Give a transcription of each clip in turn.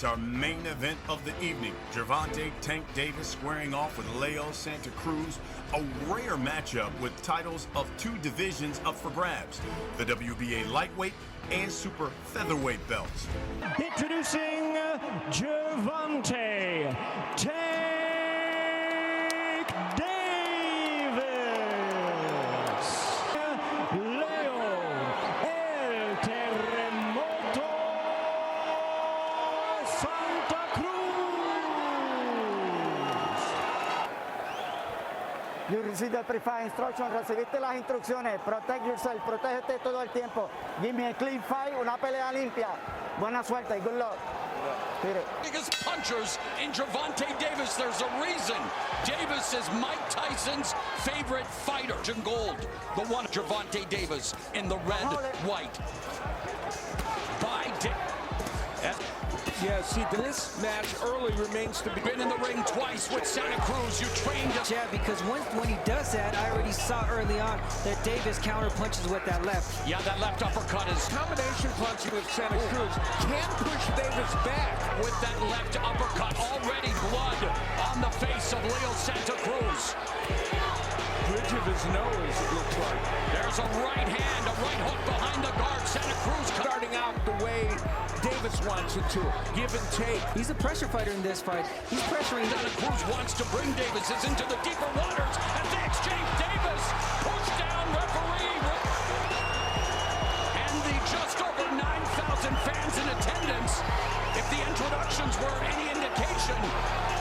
It's our main event of the evening. Gervonta Tank Davis squaring off with Leo Santa Cruz. A rare matchup with titles of two divisions up for grabs. The WBA lightweight and super featherweight belts. Introducing Gervonta Tank Davis. Leo El Terremoto Santa Cruz. You received the pre-fight instruction, recibiste las instrucciones. Protect yourself, protégete todo el tiempo. Give me a clean fight, una pelea limpia. Buena suerte, good luck. Biggest punchers in Gervonta Davis. There's a reason. Davis is Mike Tyson's favorite fighter. In gold, the one Gervonta Davis in the red, white. By Yeah, see, this match early remains to be. Been in the ring twice with Santa Cruz. You trained us. Yeah, because when he does that, I already saw early on that Davis counter punches with that left. Yeah, that left uppercut is Combination punching with Santa Cruz can push Davis back. with that left uppercut. Already blood on the face of Leo Santa Cruz. Bridge of his nose, it looks like. There's a right hand, a right hook behind the guard. Santa Cruz Starting out the way Davis wants it to. Give and take. He's a pressure fighter in this fight. He's pressuring. Santa Cruz wants to bring Davis into the deeper waters as they exchange. Davis push down referee. And the just over 9,000 fans in attendance. If the introductions were any indication,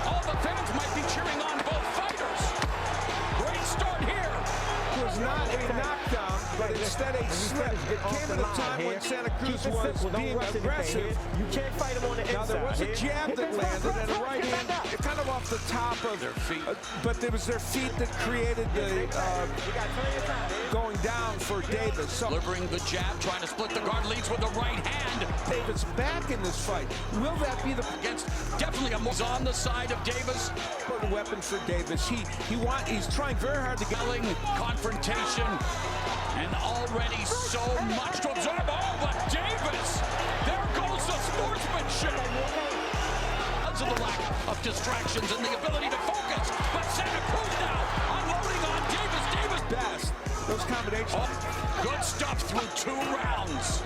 all the fans might be cheering on both fighters. Great start here. It was not a knockdown, but instead a slip. It came at a time when Santa Cruz was being aggressive. You can't fight him on the Now, inside. there was a jab that landed and a right hand kind of off the top of Their feet. But it was their feet that created the going down for Davis. So Delivering the jab, trying to split the guard, leads with the right hand. Davis back in this fight. Will that be the Against definitely a move on the side of Davis. important weapon for Davis? He's trying very hard to get. Confrontation. And already so much to absorb. Oh, but Davis! There goes the sportsmanship! Because of the lack of distractions and the ability to focus. But Santa Cruz now unloading on Davis. Davis Best. Those combinations. Oh, good stuff through 2 rounds.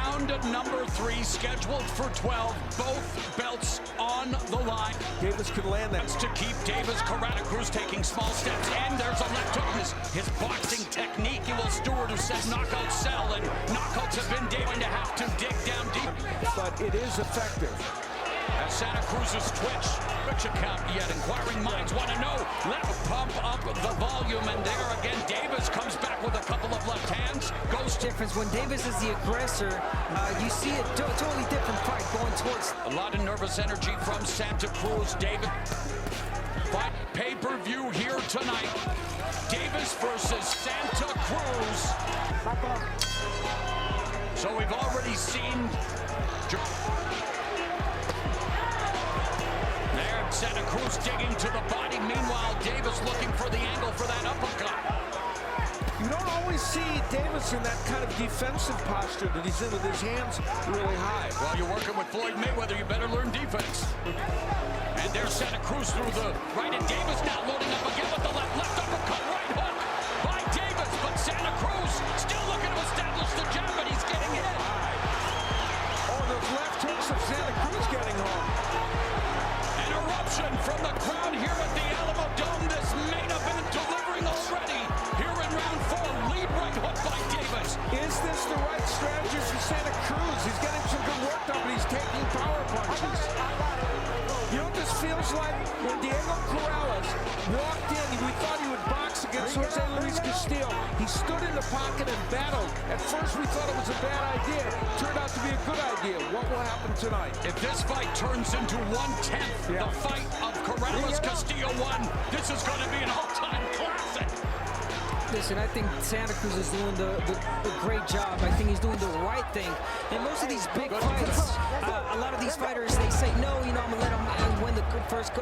Round number 3 scheduled for 12. Both belts on the line. Davis can land that. To keep Davis, Santa Cruz taking small steps, and there's a left hook. His boxing technique. Will Stewart, who said knockouts sell, and knockouts have been going to have to dig down deep. But it is effective. As Santa Cruz's Twitch account yet, inquiring minds want to know. Let's pump up the volume, and there again, Davis comes back with a couple of left hands. Goes to Difference when Davis is the aggressor, you see a totally different fight going towards. a lot of nervous energy from Santa Cruz. Davis. Fight pay-per-view here tonight. Davis versus Santa Cruz. So we've already seen there, Santa Cruz digging to the body. Meanwhile, Davis looking for the angle for that uppercut. You don't always see Davis in that kind of defensive posture that he's in with his hands really high. While you're working with Floyd Mayweather, you better learn defense. And there's Santa Cruz through the right, and Davis now loading up again with the left uppercut, right hook by Davis, but Santa Cruz still looking to establish the jab, but he's getting hit. Oh, those left hooks of Santa Cruz getting home. An eruption from the crowd here at the Alamo Dome. This main event delivering already here in round 4. Lead right hook by Davis. Is this the right strategy for Santa Cruz? He's getting some good work done, but he's taking power punches. You know what this feels like? When Diego Corrales walked in, we thought he would box against Jose Luis Castillo. He stood in the pocket and battled. At first we thought it was a bad idea. Turned out to be a good idea. What will happen tonight? If this fight turns into 1/10, the fight of Corrales Castillo 1, this is going to be an all-time classic. Listen, I think Santa Cruz is doing the great job. I think he's doing the right thing. And most of these big fights, a lot of these fighters, they say, no, I'm going to let him win the first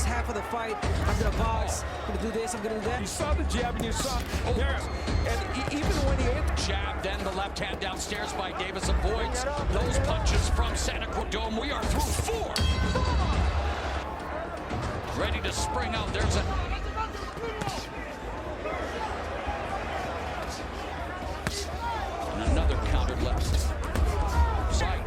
half of the fight. I'm going to box, I'm going to do this, I'm going to do that. You saw the jab and you saw there. And even when he hit the Jab, then the left hand downstairs by Davis avoids those punches from Santa Cruz Dome. We are through 4. Ready to spring out. There's a... And another counter left. Sight.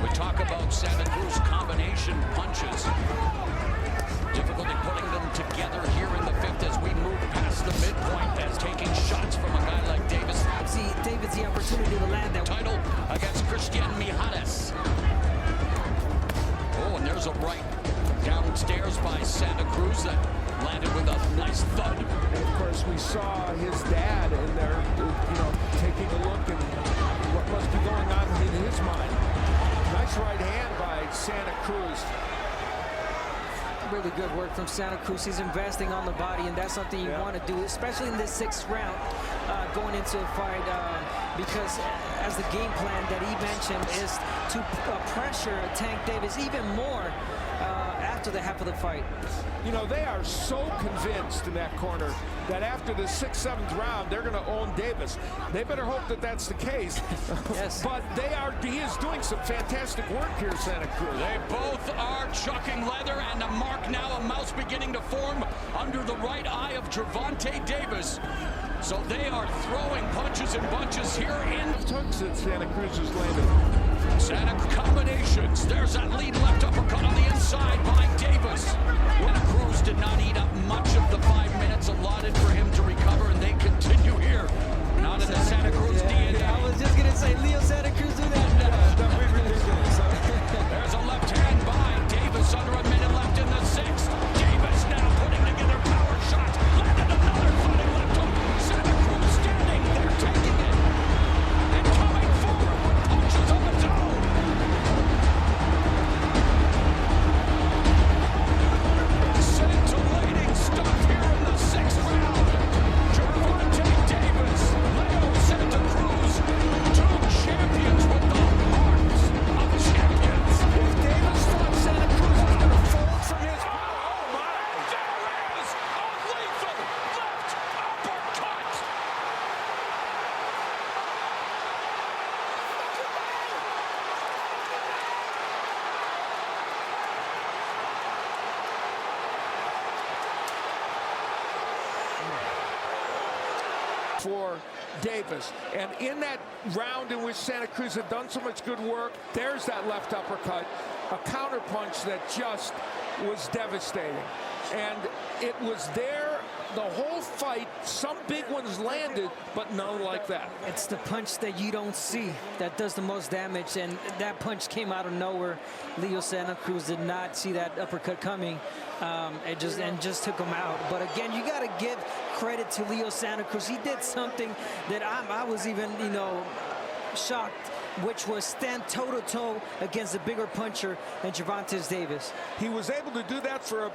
We talk about Santa Cruz combination punches. Difficulty putting them together here in the 5th as we move past the midpoint, as taking shots from a guy like Davis. See, David's the opportunity to land that Title against Christian Mijares. Oh, and there's a right downstairs by Santa Cruz that landed with a nice thud. And of course, we saw his dad in there, taking a look at what must be going on in his mind. Nice right hand by Santa Cruz. really good work from Santa Cruz. He's investing on the body, and that's something you want to do, especially in this 6th round, going into a fight, because as the game plan that he mentioned is to pressure Tank Davis even more after the half of the fight. They are so convinced in that corner that after the 6th, 7th round, they're going to own Davis. They better hope that that's the case. Yes. But he is doing some fantastic work here, Santa Cruz. They both are chucking leather, and a mark now, a mouse beginning to form under the right eye of Gervonta Davis. So they are throwing punches and bunches here in Tugs that Santa Cruz is landing. Santa combinations. There's that lead left uppercut on the inside by Davis. Santa Cruz did not eat up much of the 5 minutes allotted for him to recover, and they continue here. Not in the Santa Cruz DNA. I was just gonna say, Leo Santa Cruz do that. There's a left hand by Davis under a minute left in the 6th. Davis now putting together power shots. Landed another funny left hook. Santa Cruz standing there taking it. And coming forward with punches of its own. Scintillating stuff here in the 6th round. Gervonta Davis, Leo Santa Cruz, 2 champions with the hearts of champions. If Davis thought Santa Cruz was going to fold from his... Oh, my! There is a lethal left uppercut. For Davis. And in that round in which Santa Cruz had done so much good work, there's that left uppercut, a counter punch that just was devastating. And it was there the whole fight. Some big ones landed, but none like that. It's the punch that you don't see that does the most damage, and that punch came out of nowhere. Leo Santa Cruz did not see that uppercut coming, and just took him out. But again, you got to give credit to Leo Santa Cruz. He did something that I was even, shocked, which was stand toe-to-toe against the bigger puncher than Gervonta Davis. He was able to do that for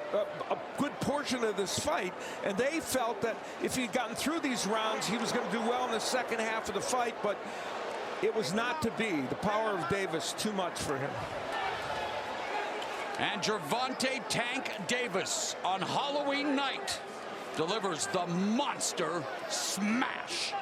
a good portion of this fight, and they felt that if he'd gotten through these rounds, he was going to do well in the second half of the fight, but it was not to be. The power of Davis, too much for him. And Gervonta Tank Davis on Halloween night delivers the monster smash.